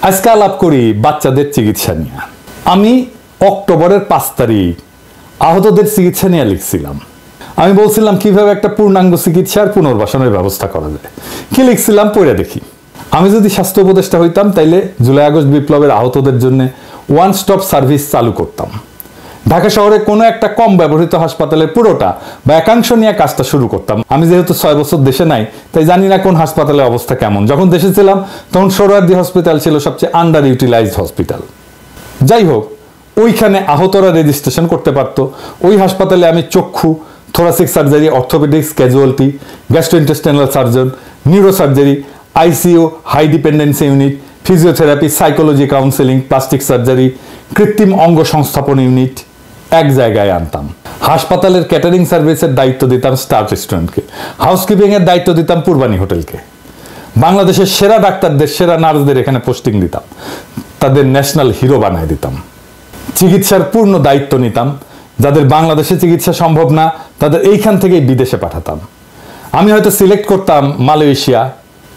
আজকে আলাপ করি বাচ্চাদের চিকিৎসা নিয়ে। আমি অক্টোবরের 5 তারিখ আহতদের চিকিৎসা নিয়ে লিখছিলাম। আমি বলছিলাম কিভাবে একটা পূর্ণাঙ্গ চিকিৎসার পুনর্বাসনের ব্যবস্থা করা যায়। কি লিখছিলাম পড়ে দেখি। আমি যদি স্বাস্থ্য উপদেষ্টা হইতাম তাইলে জুলাই আগস্ট বিপ্লবের আহতদের জন্য ওয়ান স্টপ সার্ভিস চালু করতাম। ঢাকা শহরে কোনো একটা কম ব্যবহৃত হাসপাতালের পুরোটা বা একাংশ নিয়ে কাজটা শুরু করতাম। আমি যেহেতু 6 বছর দেশে নাই, তাই জানি না কোন হাসপাতালের অবস্থা কেমন। যখন দেশে ছিলাম তখন সোহরাওয়ার্দী হসপিটাল ছিল সবচেয়ে আন্ডার ইউটিলাইজড হসপিটাল। যাই হোক, ওইখানে আহতরা রেজিস্ট্রেশন করতে পারতো। ওই হাসপাতালে আমি চক্ষু, thoracic surgery, orthopaedics, casualty, gastrointestinal surgeon, neurosurgery, ICU, high dependency unit, physiotherapy, psychology counselling, plastic surgery, কৃত্রিম অঙ্গ সংস্থাপন ইউনিট এক জায়গায় আনতাম। হাসপাতালের ক্যাটারিং সার্ভিসের দায়িত্ব দিতাম স্টার রেস্টুরেন্টকে। হাউসকিপিং এর দায়িত্ব দিতাম পূর্বানী হোটেলকে। বাংলাদেশের সেরা ডাক্তারদের, সেরা নার্সদের এখানে পোস্টিং দিতাম, তাদের ন্যাশনাল হিরো বানায় দিতাম। চিকিৎসার পূর্ণ দায়িত্ব নিতাম। যাদের বাংলাদেশে চিকিৎসা সম্ভব না তাদের এইখান থেকেই বিদেশে পাঠাতাম। আমি হয়তো সিলেক্ট করতাম মালয়েশিয়া,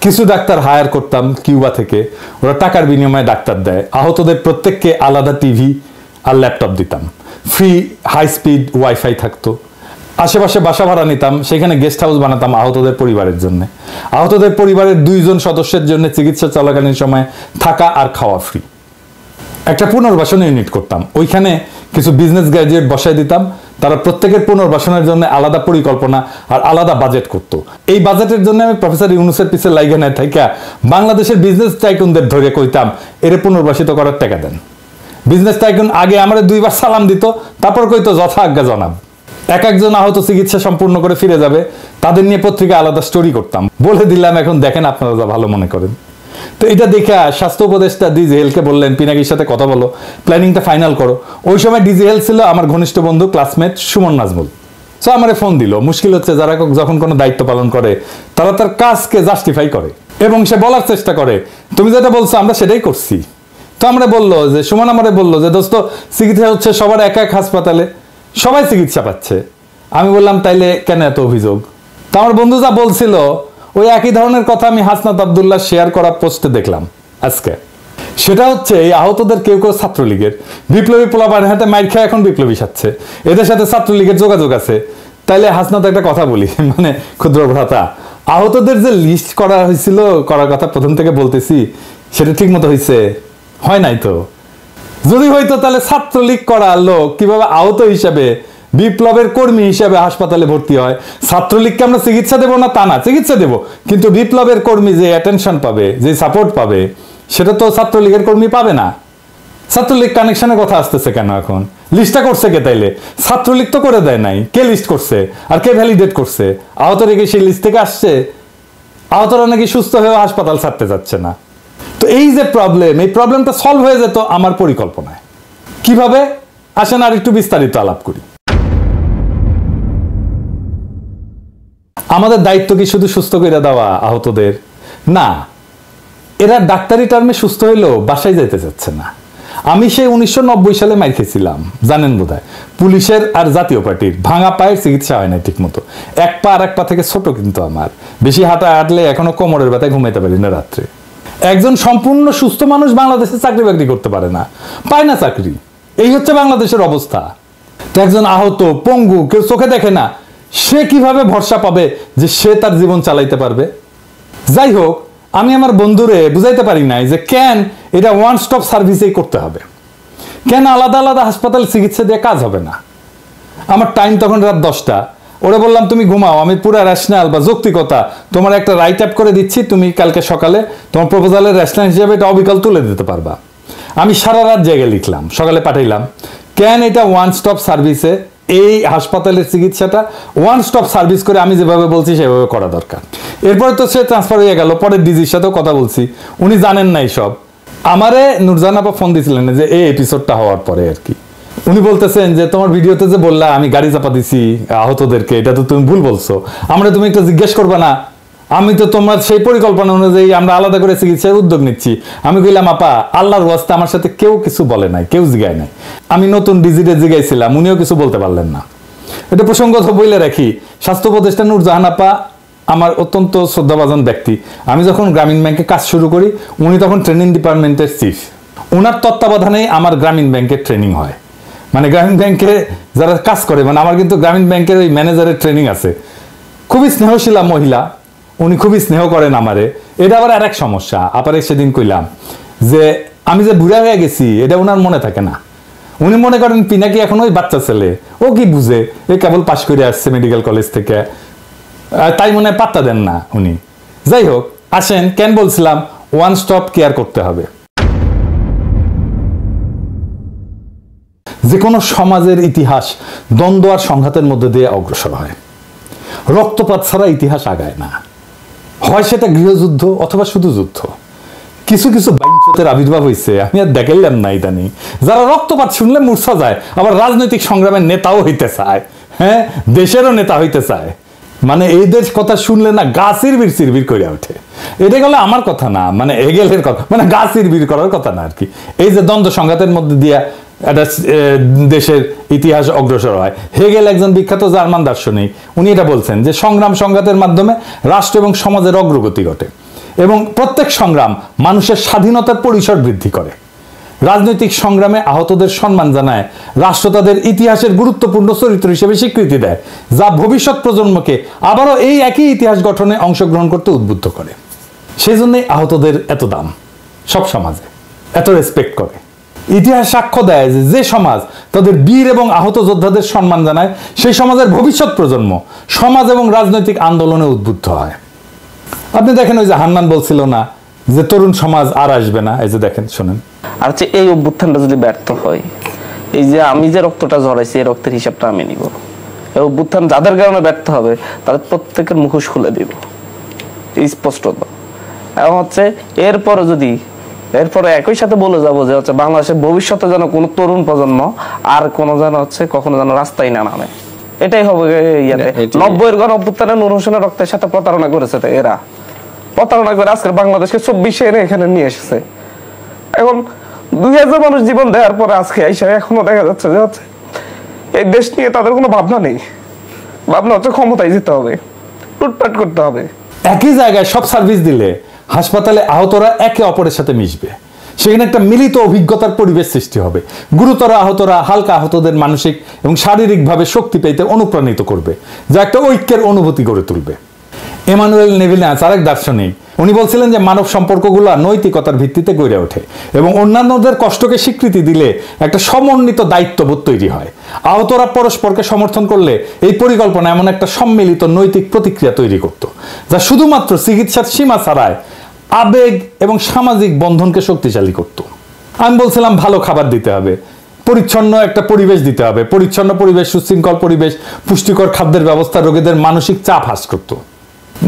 কিছু ডাক্তার হায়ার করতাম কিউবা থেকে, ওরা টাকার বিনিময়ে ডাক্তার দেয়। আহতদের প্রত্যেককে আলাদা টিভি আর ল্যাপটপ দিতাম। ফ্রি হাই স্পিড ওয়াইফাই থাকতো। আশেপাশে বাসা ভাড়া নিতাম, সেখানে গেস্ট হাউস বানাতাম আহতদের পরিবারের জন্য। আহতদের পরিবারের 2 জন সদস্যের জন্য চিকিৎসা চলাকালীন সময় থাকা আর খাওয়া ফ্রি। একটা পুনর্বাসন ইউনিট করতাম। ওইখানে কিছু বিজনেস গ্র্যাজুয়েট বসায় দিতাম। তারা প্রত্যেকের পুনর্বাসনের জন্য আলাদা পরিকল্পনা আর আলাদা বাজেট করত। এই বাজেটের জন্য আমি প্রফেসর ইউনুসের পিছে লাইগা নাই থাইকা বাংলাদেশের বিজনেস টাইকুনদের ধরে কইতাম এরে পুনর্বাসিত করার টাকা দেন। বিজনেস টাইকুন আগে আমার 2 বার সালাম দিত, তারপর কইতো যথা আজ্ঞা জনাব। একজন আহত চিকিৎসা সম্পূর্ণ করে ফিরে যাবে, তাদের নিয়ে পত্রিকা আলাদা স্টোরি করতাম। বলে দিলাম এখন দেখেন আপনারা যা ভালো মনে করেন। তো এটা দেখে স্বাস্থ্য উপদেষ্টা ডিজি হেলকে বললেন পিনাকির সাথে কথা বলো, প্ল্যানিংটা ফাইনাল করো। ওই সময় ডিজি হেল ছিল আমার ঘনিষ্ঠ বন্ধু, ক্লাসমেট সুমন নাজমুল। সো আমারে ফোন দিল। মুশকিল হচ্ছে যারা যখন কোনো দায়িত্ব পালন করে তারা তার কাজকে জাস্টিফাই করে এবং সে বলার চেষ্টা করে তুমি যেটা বলছো আমরা সেটাই করছি। তো আমরা বললো যে সুমন আমারে বললো যে দোস্ত চিকিৎসা হচ্ছে সবার এক এক হাসপাতালে, সবাই চিকিৎসা পাচ্ছে। আমি বললাম তাইলে কেন এত অভিযোগ? তো আমার বন্ধু যা বলছিল ওই একই ধরনের কথা আমি হাসনাত আব্দুল্লাহ শেয়ার করা পোস্টে দেখলাম আজকে। সেটা হচ্ছে এই আহতদের কেউ কেউ ছাত্রলীগের বিপ্লবী পোলাপানের হাতে মাইর খেয়ে এখন বিপ্লবী সাচ্ছে, এদের সাথে ছাত্রলীগের যোগাযোগ আছে। তাইলে হাসনাত একটা কথা বলি, মানে ক্ষুদ্র ভ্রাতা, আহতদের যে লিস্ট করা হয়েছিল, করার কথা প্রথম থেকে বলতেছি, সেটা ঠিক মতো হয়েছে? হয় নাই তো। যদি হইতো তাহলে ছাত্রলীগ করা লোক কিভাবে আহত হিসাবে, বিপ্লবের কর্মী হিসাবে হাসপাতালে ভর্তি হয়? ছাত্রলীগকে আমরা চিকিৎসা দেবো না তা না, চিকিৎসা দেবো, কিন্তু বিপ্লবের কর্মী যে অ্যাটেনশন পাবে, যে সাপোর্ট পাবে, সেটা তো ছাত্রলীগের কর্মী পাবে না। ছাত্রলীগ কানেকশনের কথা আসতেছে কেন এখন? লিস্টটা করছে কে তাইলে? ছাত্রলীগ তো করে দেয় নাই। কে লিস্ট করছে আর কে ভ্যালিডেট করছে? আহতরা কি সেই লিস্ট থেকে আসছে? আহতরা নাকি সুস্থ হয়েও হাসপাতাল ছাড়তে যাচ্ছে না। তো এই যে প্রবলেম, এই প্রবলেমটা সলভ হয়ে যেত আমার পরিকল্পনায়। কিভাবে? আসেন আর একটু বিস্তারিত আলাপ করি। আমাদের দায়িত্ব কি শুধু সুস্থ করে দেওয়া আহতদের? না, এরা ডাক্তারি টার্মে সুস্থ হইলেও বাসায় যেতে চাচ্ছে না। আমি সেই 1990 সালে মাইর খেয়েছিলাম, জানেন বোধহয়। পুলিশের আর জাতীয় পার্টির ভাঙা পায়ের চিকিৎসা হয় না ঠিক মতো। এক পা আর এক পা থেকে ছোট, কিন্তু আমার বেশি হাঁটলে এখনো কোমরের ব্যথায় ঘুমাইতে পারি না রাত্রে। একজন সম্পূর্ণ সুস্থ মানুষ বাংলাদেশে চাকরি বাকরি করতে পারে না, পায় না চাকরি। এই হচ্ছে বাংলাদেশের অবস্থা। তো একজন আহত, পঙ্গু, কেউ চোখে দেখে না, সে কিভাবে ভরসা পাবে যে সে তার জীবন চালাইতে পারবে? যাই হোক, আমি আমার বন্ধুরে বুঝাইতে পারি নাই যে কেন এটা ওয়ান স্টপ সার্ভিসেই করতে হবে, কেন আলাদা আলাদা হাসপাতালে চিকিৎসা দিয়ে কাজ হবে না। আমার টাইম তখন রাত 10টা। ওরা বললাম তুমি ঘুমাও, আমি পুরো রেশনাল বা যৌক্তিকতা তোমার একটা রাইট আপ করে দিচ্ছি, তুমি কালকে সকালে তোমার প্রপোজালের রেশনাল হিসেবে এটা অবিকল তুলে দিতে পারবা। আমি সারা রাত জেগে লিখলাম, সকালে পাঠাইলাম কেন এটা ওয়ান স্টপ সার্ভিসে, এই হাসপাতালের চিকিৎসাটা ওয়ান স্টপ সার্ভিস করে আমি যেভাবে বলছি সেভাবে করা দরকার। এরপরে তো সে ট্রান্সফার হয়ে গেল, পরে ডিজির সাথেও কথা বলছি, উনি জানেন না সব। আমারে নুরজাহান আপা ফোন দিয়েছিলেন যে এই এপিসোডটা হওয়ার পরে আর কি। উনি বলতেছেন যে তোমার ভিডিওতে যে বললা আমি গাড়ি চাপা দিছি আহতদেরকে, এটা তো তুমি ভুল বলছো, আমরা তুমি একটু জিজ্ঞেস করবা না? আমি তো তোমার সেই পরিকল্পনা অনুযায়ী আমরা আলাদা করে চিকিৎসার উদ্যোগ নিচ্ছি। আমি কইলাম আপা আল্লাহর ওয়াস্তে আমার সাথে কেউ কিছু বলে নাই, কেউ জিগায় নাই। আমি নতুন ডিজিটে জিগাইছিলাম, উনিও কিছু বলতে পারলেন না। এটা প্রসঙ্গত বইলে রাখি, স্বাস্থ্য উপদেষ্টা নুরজাহান আপা আমার অত্যন্ত শ্রদ্ধাভাজন ব্যক্তি। আমি যখন গ্রামীণ ব্যাংকে কাজ শুরু করি উনি তখন ট্রেনিং ডিপার্টমেন্টের চিফ। ওনার তত্ত্বাবধানে আমার গ্রামীণ ব্যাংকের ট্রেনিং হয়। মানে গ্রামীণ ব্যাংকে যারা কাজ করে, মানে আমার কিন্তু গ্রামীণ ব্যাংকের ওই ম্যানেজারের ট্রেনিং আছে। খুবই স্নেহশীলা মহিলা, উনি খুবই স্নেহ করেন আমারে। এটা আবার আর এক সমস্যা। আবার সেদিন কইলাম যে আমি যে বুড়া হয়ে গেছি এটা ওনার মনে থাকে না। উনি মনে করেন পিনাকি এখন ওই বাচ্চা ছেলে, ও কি বুঝে, এ কেবল পাশ করে আসছে মেডিকেল কলেজ থেকে, তাই মনে হয় পাত্তা দেন না উনি। যাই হোক, আসেন কেন বলছিলাম ওয়ান স্টপ কেয়ার করতে হবে। যে কোনো সমাজের ইতিহাস দ্বন্দ্ব আর সংঘাতের মধ্যে দিয়ে অগ্রসর হয়। রক্তপাত ছাড়া ইতিহাস আগায় না। হয় সেটা গৃহযুদ্ধ অথবা শুধু যুদ্ধ। কিছু কিছু বাইঞ্চতের আবির্ভাব হয়েছে, আমি আর দেখাইলাম না ইদানি, যারা রক্তপাত শুনলে মূর্ছা যায়, আবার রাজনৈতিক সংগ্রামের নেতাও হইতে চায়, হ্যাঁ দেশেরও নেতা হইতে চায়। মানে এই দেশ কথা শুনলে না গা চিরবির চিরবির করে ওঠে। এটা গেলে আমার কথা না, মানে হেগেলের কথা, মানে গা চিরবির করার কথা না আর কি। এই যে দ্বন্দ্ব সংঘাতের মধ্যে দিয়া একটা দেশের ইতিহাস অগ্রসর হয়। হেগেল একজন বিখ্যাত জার্মান দার্শনিক, উনি এটা বলছেন যে সংগ্রাম সংঘাতের মাধ্যমে রাষ্ট্র এবং সমাজের অগ্রগতি ঘটে এবং প্রত্যেক সংগ্রাম মানুষের স্বাধীনতার পরিসর বৃদ্ধি করে। রাজনৈতিক সংগ্রামে আহতদের সম্মান জানায়, রাষ্ট্র তাদের ইতিহাসের গুরুত্বপূর্ণ চরিত্র হিসেবে স্বীকৃতি দেয়, যা ভবিষ্যৎ প্রজন্মকে আবারও এই একই ইতিহাস গঠনে অংশগ্রহণ করতে উদ্বুদ্ধ করে। সেই জন্যই আহতদের এত দাম, সব সমাজে এত রেসপেক্ট করে। ইতিহাস সাক্ষ্য দেয় যে যে সমাজ তাদের বীর এবং আহত যোদ্ধাদের সম্মান জানায়, সেই সমাজের ভবিষ্যৎ প্রজন্ম সমাজ এবং রাজনৈতিক আন্দোলনে উদ্বুদ্ধ হয়। আপনি দেখেন ওই যে হান্নান বলছিল না যে তরুণ সমাজ আর আসবে না, এই যে দেখেন শোনেন। আর হচ্ছে এই অভ্যুত্থানটা যদি ব্যর্থ হয়, এই যে আমি যে রক্তটা ঝরাইছি এই রক্তের হিসাবটা আমি নিব। এই অভ্যুত্থান যাদের কারণে ব্যর্থ হবে তাদের প্রত্যেকের মুখোশ খুলে দিব স্পষ্টত। এবং হচ্ছে এরপরে একই সাথে বলে যাবো যে হচ্ছে বাংলাদেশের ভবিষ্যতে যেন কোনো তরুণ প্রজন্ম আর কোনো যেন হচ্ছে কখনো যেন রাস্তায় না নামে। এটাই হবে ইয়াতে 90-এর গণ অভ্যুত্থানে নূর হোসেনের রক্তের সাথে প্রতারণা করেছে এরা। প্রতারণা করে আজকে বাংলাদেশকে 24-এ এনে এখানে নিয়ে এসেছে। এখন 2000 মানুষ জীবন দেওয়ার পরে আজকে এখনো দেখা যাচ্ছে যে হচ্ছে এই দেশ নিয়ে তাদের কোনো ভাবনা নেই। ভাবনা হচ্ছে ক্ষমতায় যেতে হবে, লুটপাট করতে হবে। একই জায়গায় সব সার্ভিস দিলে হাসপাতালে আহতরা একে অপরের সাথে মিশবে, সেখানে একটা মিলিত অভিজ্ঞতার পরিবেশ সৃষ্টি হবে। গুরুতর আহতরা হালকা আহতদের মানসিক এবং শারীরিকভাবে শক্তি পেতে অনুপ্রাণিত করবে, যা একটা ঐক্যের অনুভূতি গড়ে তুলবে। এমানুয়েল নেভিনাস আরেক দার্শনিক, উনি বলছিলেন যে মানব সম্পর্কগুলো নৈতিকতার ভিত্তিতে গড়ে ওঠে এবং অন্যান্যদের কষ্টকে স্বীকৃতি দিলে একটা সমন্বিত দায়িত্ববোধ তৈরি হয়। আহতরা পরস্পরকে সমর্থন করলে এই পরিকল্পনা এমন একটা সম্মিলিত নৈতিক প্রতিক্রিয়া তৈরি করত, যা শুধুমাত্র চিকিৎসার সীমা ছাড়ায় আবেগ এবং সামাজিক বন্ধনকে শক্তিশালী করত। আমি বলছিলাম ভালো খাবার দিতে হবে, পরিচ্ছন্ন একটা পরিবেশ দিতে হবে। পরিচ্ছন্ন পরিবেশ, সুশৃঙ্খল পরিবেশ, পুষ্টিকর খাদ্যের ব্যবস্থা রোগীদের মানসিক চাপ হ্রাস করত।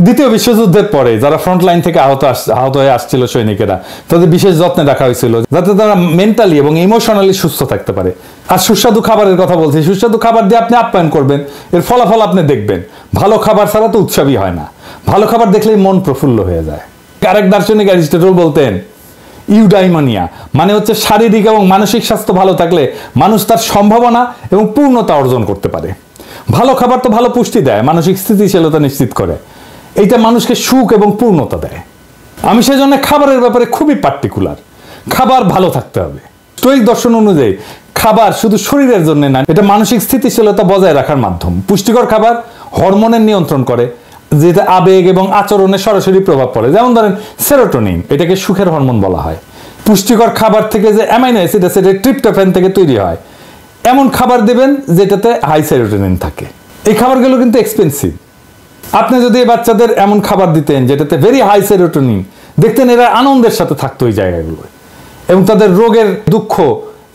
দ্বিতীয় বিশ্বযুদ্ধের পরে যারা ফ্রন্ট লাইন থেকে আহত হয়ে আসছিল সৈনিকেরা, তাদের বিশেষ যত্নে রাখা হয়েছিল যাতে তারা মেন্টালি এবং ইমোশনালি সুস্থ থাকতে পারে। আর সুস্বাদু খাবারের কথা বলছি, সুস্বাদু খাবার দিয়ে আপনি আপ্যায়ন করবেন, এর ফলাফল আপনি দেখবেন। ভালো খাবার ছাড়া তো উৎসবই হয় না, ভালো খাবার দেখলেই মন প্রফুল্ল হয়ে যায়। আরেক দার্শনিক অ্যারিস্টটল বলতেন ইউডাইমোনিয়া মানে হচ্ছে শারীরিক এবং মানসিক স্বাস্থ্য ভালো থাকলে মানুষ তার সম্ভাবনা এবং পূর্ণতা অর্জন করতে পারে। ভালো খাবার তো ভালো পুষ্টি দেয়, মানসিক স্থিতিশীলতা নিশ্চিত করে, এইটা মানুষকে সুখ এবং পূর্ণতা দেয়। আমি সেজন্য খাবারের ব্যাপারে খুবই পার্টিকুলার। খাবার ভালো থাকতে হবে। স্টোয়িক দর্শন অনুযায়ী খাবার শুধু শরীরের জন্য না, এটা মানসিক স্থিতিশীলতা বজায় রাখার মাধ্যম। পুষ্টিকর খাবার হরমোনের নিয়ন্ত্রণ করে, যেটা আবেগ এবং আচরণে সরাসরি প্রভাব পড়ে। যেমন ধরেন সেরোটোনিন, এটাকে সুখের হরমোন বলা হয়। পুষ্টিকর খাবার থেকে যে অ্যামাইনো অ্যাসিড আছে এটা ট্রিপ্টোফ্যান থেকে তৈরি হয়। এমন খাবার দেবেন যেটাতে হাই সেরোটোনিন থাকে। এই খাবারগুলো কিন্তু এক্সপেন্সিভ। আপনি যদি বাচ্চাদের এমন খাবার দিতেন যেটাতে ভেরি হাই সেরোটোনিন, দেখতেন এরা আনন্দের সাথে থাকতো ওই জায়গাগুলো এবং তাদের রোগের দুঃখ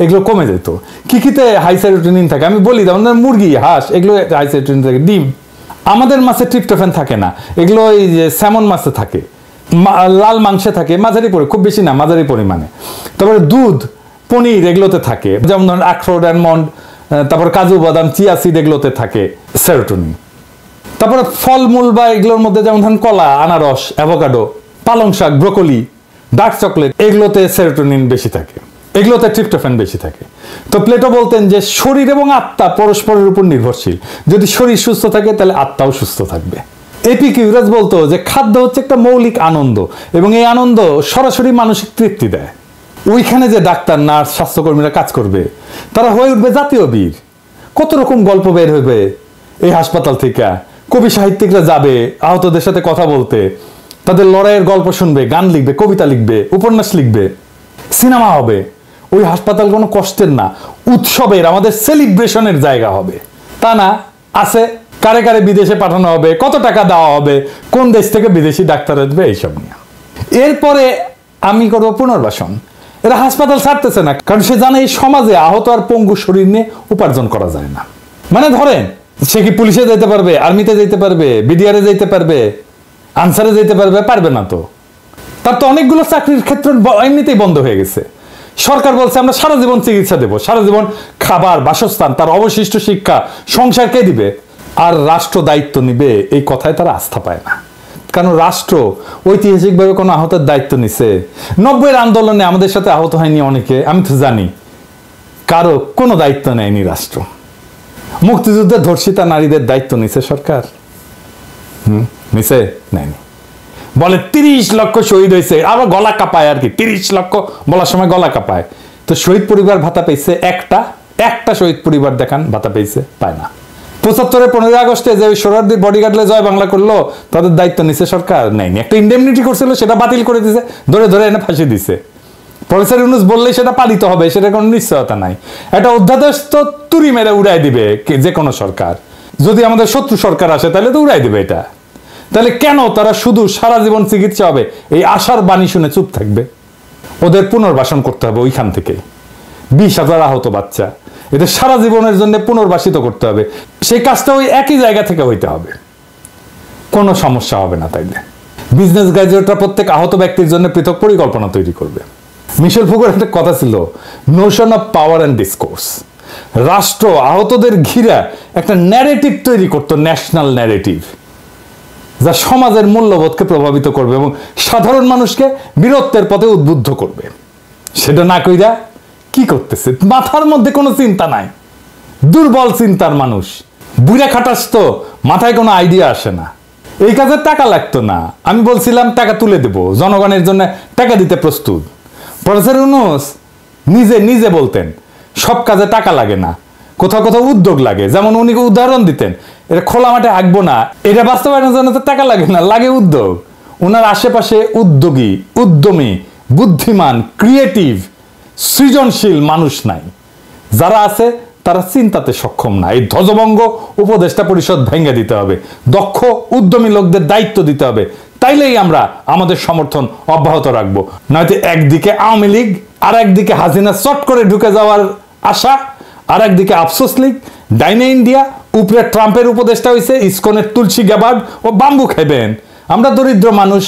এগুলো কমে যেত। কিতে হাই সেরোটোনিন থাকে আমি বলি, যেমন মুরগি, হাঁস, এগুলো হাই সেরোটোনিন থাকে। ডিম, আমাদের মাছে ট্রিপ্টোফ্যান থাকে না, এগুলো ওই যে স্যামন মাছে থাকে, লাল মাংসে থাকে মাঝারি খুব বেশি না, মাঝারি পরিমাণে। তারপরে দুধ, পনির এগুলোতে থাকে, যেমন ধরেন আখরোট, অ্যালমন্ড, তারপর কাজু বাদাম, চিয়া সিড এগুলোতে থাকে সেরোটোনিন। তারপরে ফলমূল বা এগুলোর মধ্যে যেমন ধরেন কলা, আনারস, অ্যাভোকাডো, পালং শাক, ব্রোকলি, ডার্ক চকলেট, এগুলোতে সেরোটোনিন বেশি থাকে, এগুলোতে ট্রিপ্টোফ্যান বেশি থাকে। তো প্লেটো বলতেন যে শরীর এবং আত্মা পরস্পরের উপর নির্ভরশীল। যদি শরীর সুস্থ থাকে তাহলে আত্মাও সুস্থ থাকবে। এপিকিউরাস বলতো যে খাদ্য হচ্ছে একটা মৌলিক আনন্দ এবং এই আনন্দ সরাসরি মানসিক তৃপ্তি দেয়। ওইখানে যে ডাক্তার, নার্স, স্বাস্থ্যকর্মীরা কাজ করবে তারা হয়ে উঠবে জাতীয় বীর। কত রকম গল্প বের হবে এই হাসপাতাল থেকে। কবি সাহিত্যিকরা যাবে আহতদের সাথে কথা বলতে, তাদের লড়াইয়ের গল্প শুনবে, গান লিখবে, কবিতা লিখবে, উপন্যাস লিখবে, সিনেমা হবে। ওই হাসপাতাল কোনো কষ্টের না, উৎসবের, আমাদের সেলিব্রেশনের জায়গা হবে। তা না, আছে কারে কারে বিদেশে পাঠানো হবে, কত টাকা দেওয়া হবে, কোন দেশ থেকে বিদেশি ডাক্তার আসবে, এইসব নিয়ে। এরপরে আমি করবো পুনর্বাসন। এরা হাসপাতাল ছাড়তেছে না, কারণ সে জানে এই সমাজে আহত আর পঙ্গু শরীর নিয়ে উপার্জন করা যায় না। মানে ধরেন সে কি পুলিশে যেতে পারবে, আর্মিতে যেতে পারবে, বিডিআরে যেতে পারবে, আনসারে যেতে পারবে? পারবে না তো। তার তো অনেকগুলো চাকরির ক্ষেত্র এমনিতেই বন্ধ হয়ে গেছে। সরকার বলছে আমরা সারা জীবন চিকিৎসা দেবো, সারা জীবন খাবার, বাসস্থান, তার অবশিষ্ট শিক্ষা, সংসার কে দিবে? আর রাষ্ট্র দায়িত্ব নিবে, এই কথায় তারা আস্থা পায় না। কারণ রাষ্ট্র ঐতিহাসিকভাবে কোনো আহতের দায়িত্ব নিছে? 90-এর আন্দোলনে আমাদের সাথে আহত হয়নি অনেকে, আমি তো জানি। কারো কোনো দায়িত্ব নেয়নি রাষ্ট্র। মুক্তিযুদ্ধে ধর্ষিতা নারীদের দায়িত্ব নিছে সরকার? নিছে? নেয়নি। বলে 30 লক্ষ শহীদ হয়েছে, আবার গলা কাঁপায় আর কি। 30 লক্ষ বলার সময় গলা কাঁপায়। তো শহীদ পরিবার ভাতা পেয়েছে একটা শহীদ পরিবার দেখান ভাতা পেয়েছে? পায় না। 75-এ 15 আগস্টে যে সোহরাওয়ার্দীর বডিগার্ডলে জয় বাংলা করলো, তাদের দায়িত্ব নিছে সরকার? নেয়নি। একটা ইন্ডেমনিটি করছিল, সেটা বাতিল করে দিছে, ধরে ধরে এনে ফাঁসি দিছে। প্রফেসর ইউনূস বললেই সেটা পালিত হবে, সেটা কোনো নিশ্চয়তা নাই। একটা অধ্যাদেশ তো তুড়ি মেরে উড়াই দিবে যে কোনো সরকার। যদি আমাদের শত্রু সরকার আসে তাহলে তো উড়াই দিবে এটা। তাহলে কেন তারা শুধু সারা জীবন চিকিৎসা হবে এই আশার বাণী শুনে চুপ থাকবে? ওদের পুনর্বাসন করতে হবে ওইখান থেকে। 20,000 আহত বাচ্চা, এদের সারা জীবনের জন্য পুনর্বাসিত করতে হবে। সেই কাজটা ওই একই জায়গা থেকে হইতে হবে, কোনো সমস্যা হবে না। তাইলে বিজনেস গ্র্যাজুয়েটরা প্রত্যেক আহত ব্যক্তির জন্য পৃথক পরিকল্পনা তৈরি করবে। মিশেল ফুকোর একটা কথা ছিল, Notion of power and discourse. রাষ্ট্র আহতদের ঘিরে একটা ন্যারেটিভ তৈরি করতো, ন্যাশনাল ন্যারেটিভ, যা সমাজের মূল্যবোধকে প্রভাবিত করবে এবং সাধারণ মানুষকে বীরত্বের পথে উদ্বুদ্ধ করবে। সেটা না কইরা কি করতেছে? মাথার মধ্যে কোনো চিন্তা নাই, দুর্বল চিন্তার মানুষ। বুড়া খাটাস তো, মাথায় কোনো আইডিয়া আসে না। এই কাজে টাকা লাগতো না, আমি বলছিলাম টাকা তুলে দেব, জনগণের জন্য টাকা দিতে প্রস্তুত। প্রফেসর ইউনূস নিজে বলতেন সব কাজে টাকা লাগে না, কোথাও কোথাও উদ্যোগ লাগে। যেমন উনি উদাহরণ দিতেন, এটা খোলা মাঠে আঁকবো না, এটা বাস্তবায়নের জন্য তো টাকা লাগে না, লাগে উদ্যোগ। ওনার আশেপাশে উদ্যোগী, উদ্যমী, বুদ্ধিমান, ক্রিয়েটিভ, সৃজনশীল মানুষ নাই। যারা আছে তারা চিন্তাতে সক্ষম না। এই ধ্বজভঙ্গ উপদেষ্টা পরিষদ ভেঙে দিতে হবে, দক্ষ উদ্যমী লোকদের দায়িত্ব দিতে হবে। তাইলেই আমরা আমাদের সমর্থন অব্যাহত রাখবো। নয়তো একদিকে আওয়ামী লীগ, আর একদিকে হাসিনা চট করে ঢুকে যাওয়ার আশা, আর একদিকে আফসোস লীগ, ডাইনে ইন্ডিয়া, উপরে ট্রাম্পের উপদেষ্টা হয়েছে, ইসকনের তুলসী গ্যাবার্ড ও বাম্বু খাইবেন। আমরা দরিদ্র মানুষ,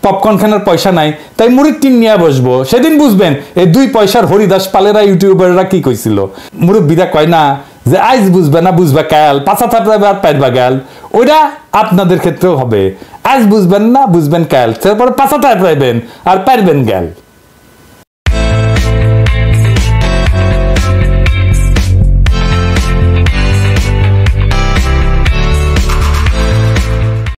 পপকর্ন খানার পয়সা নাই, তাই মুড়ির টিন নিয়ে বসবো। সেদিন বুঝবেন এই 2 পয়সার হরিদাস পালেরা, ইউটিউবাররা কি কইছিল। মুরব্বীরা কয় না যে আইজ বুঝবে না, বুঝবা কাল, পাছা থাপড়াবে আর পাইবা গাল। ওইটা আপনাদের ক্ষেত্রেও হবে। আজ বুঝবেন না, বুঝবেন কাল, তারপরে পাছা থাপড়াইবেন আর পারবেন গাল।